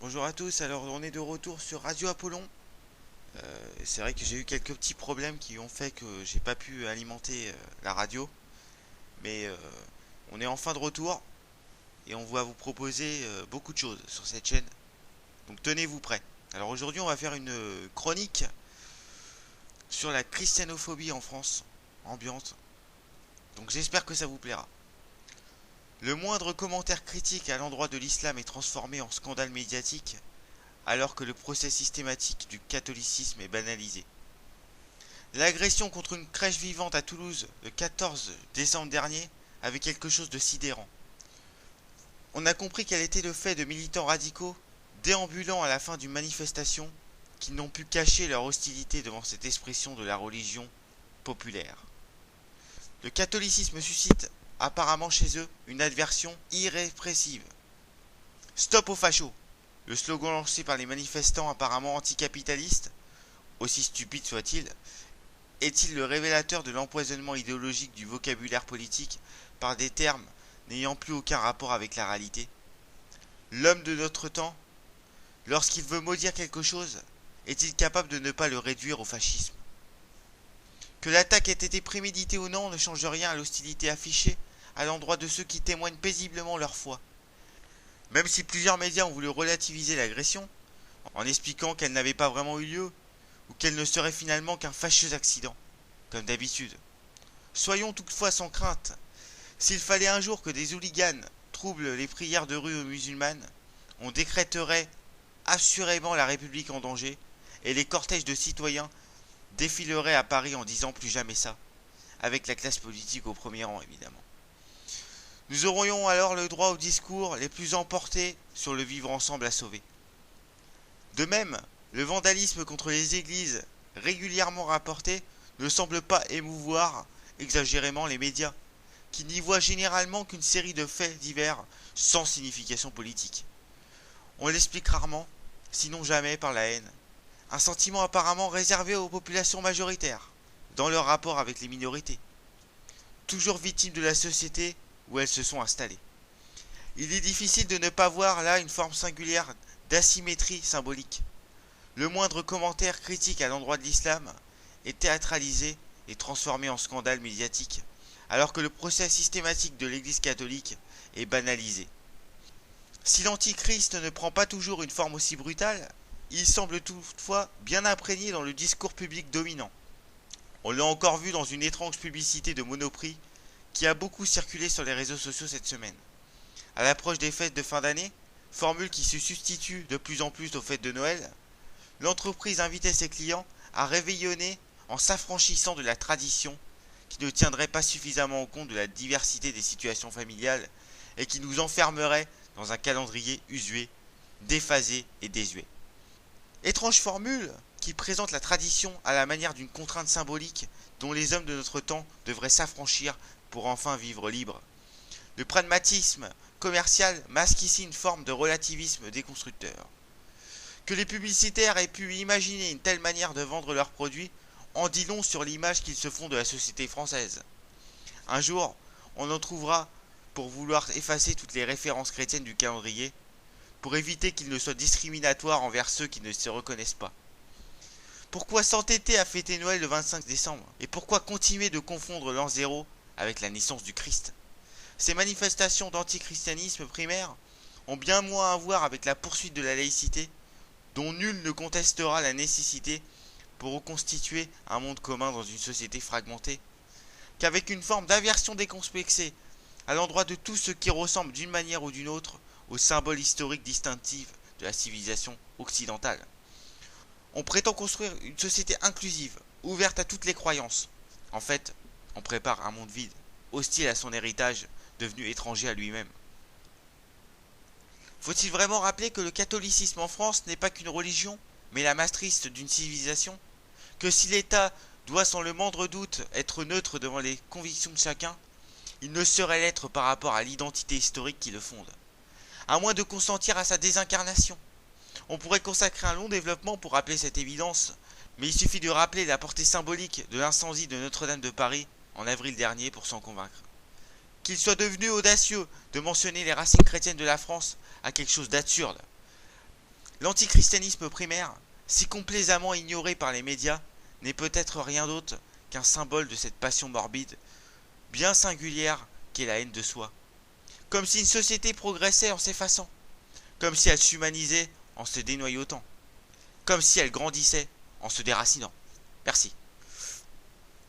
Bonjour à tous, alors on est de retour sur Radio Apollon. C'est vrai que j'ai eu quelques petits problèmes qui ont fait que j'ai pas pu alimenter la radio, mais on est enfin de retour et on va vous proposer beaucoup de choses sur cette chaîne. Donc tenez-vous prêts. Alors aujourd'hui on va faire une chronique sur la christianophobie en France, ambiante. Donc j'espère que ça vous plaira. Le moindre commentaire critique à l'endroit de l'islam est transformé en scandale médiatique alors que le procès systématique du catholicisme est banalisé. L'agression contre une crèche vivante à Toulouse le 14 décembre dernier avait quelque chose de sidérant. On a compris qu'elle était le fait de militants radicaux déambulant à la fin d'une manifestation qui n'ont pu cacher leur hostilité devant cette expression de la religion populaire. Le catholicisme suscite apparemment chez eux une adversion irrépressible. Stop aux fachos! Le slogan lancé par les manifestants apparemment anticapitalistes, aussi stupide soit-il, est-il le révélateur de l'empoisonnement idéologique du vocabulaire politique par des termes n'ayant plus aucun rapport avec la réalité? L'homme de notre temps, lorsqu'il veut maudire quelque chose, est-il capable de ne pas le réduire au fascisme? Que l'attaque ait été préméditée ou non ne change rien à l'hostilité affichée à l'endroit de ceux qui témoignent paisiblement leur foi. Même si plusieurs médias ont voulu relativiser l'agression, en expliquant qu'elle n'avait pas vraiment eu lieu, ou qu'elle ne serait finalement qu'un fâcheux accident, comme d'habitude. Soyons toutefois sans crainte. S'il fallait un jour que des hooligans troublent les prières de rue aux musulmanes, on décréterait assurément la République en danger, et les cortèges de citoyens défileraient à Paris en disant plus jamais ça, avec la classe politique au premier rang évidemment. Nous aurions alors le droit aux discours les plus emportés sur le vivre ensemble à sauver. De même, le vandalisme contre les églises, régulièrement rapporté, ne semble pas émouvoir exagérément les médias, qui n'y voient généralement qu'une série de faits divers sans signification politique. On l'explique rarement, sinon jamais par la haine, un sentiment apparemment réservé aux populations majoritaires, dans leur rapport avec les minorités, toujours victimes de la société où elles se sont installées. Il est difficile de ne pas voir là une forme singulière d'asymétrie symbolique. Le moindre commentaire critique à l'endroit de l'islam est théâtralisé et transformé en scandale médiatique, alors que le procès systématique de l'Église catholique est banalisé. Si l'antichrist ne prend pas toujours une forme aussi brutale, il semble toutefois bien imprégné dans le discours public dominant. On l'a encore vu dans une étrange publicité de Monoprix qui a beaucoup circulé sur les réseaux sociaux cette semaine. À l'approche des fêtes de fin d'année, formule qui se substitue de plus en plus aux fêtes de Noël, l'entreprise invitait ses clients à réveillonner en s'affranchissant de la tradition qui ne tiendrait pas suffisamment compte de la diversité des situations familiales et qui nous enfermerait dans un calendrier usué, déphasé et désuet. Étrange formule qui présente la tradition à la manière d'une contrainte symbolique dont les hommes de notre temps devraient s'affranchir pour enfin vivre libre. Le pragmatisme commercial masque ici une forme de relativisme déconstructeur. Que les publicitaires aient pu imaginer une telle manière de vendre leurs produits en dit long sur l'image qu'ils se font de la société française. Un jour, on en trouvera pour vouloir effacer toutes les références chrétiennes du calendrier, pour éviter qu'il ne soit discriminatoire envers ceux qui ne se reconnaissent pas. Pourquoi s'entêter à fêter Noël le 25 décembre? Et pourquoi continuer de confondre l'an zéro avec la naissance du Christ? Ces manifestations d'antichristianisme primaire ont bien moins à voir avec la poursuite de la laïcité, dont nul ne contestera la nécessité pour reconstituer un monde commun dans une société fragmentée, qu'avec une forme d'aversion décomplexée à l'endroit de tout ce qui ressemble d'une manière ou d'une autre au symbole historique distinctif de la civilisation occidentale. On prétend construire une société inclusive, ouverte à toutes les croyances. En fait, on prépare un monde vide, hostile à son héritage, devenu étranger à lui-même. Faut-il vraiment rappeler que le catholicisme en France n'est pas qu'une religion, mais la matrice d'une civilisation? Que si l'État doit sans le moindre doute être neutre devant les convictions de chacun, il ne saurait l'être par rapport à l'identité historique qui le fonde, à moins de consentir à sa désincarnation. On pourrait consacrer un long développement pour rappeler cette évidence, mais il suffit de rappeler la portée symbolique de l'incendie de Notre-Dame de Paris en avril dernier pour s'en convaincre. Qu'il soit devenu audacieux de mentionner les racines chrétiennes de la France a quelque chose d'absurde. L'antichristianisme primaire, si complaisamment ignoré par les médias, n'est peut-être rien d'autre qu'un symbole de cette passion morbide, bien singulière qu'est la haine de soi. Comme si une société progressait en s'effaçant, comme si elle s'humanisait en se dénoyautant, comme si elle grandissait en se déracinant. Merci.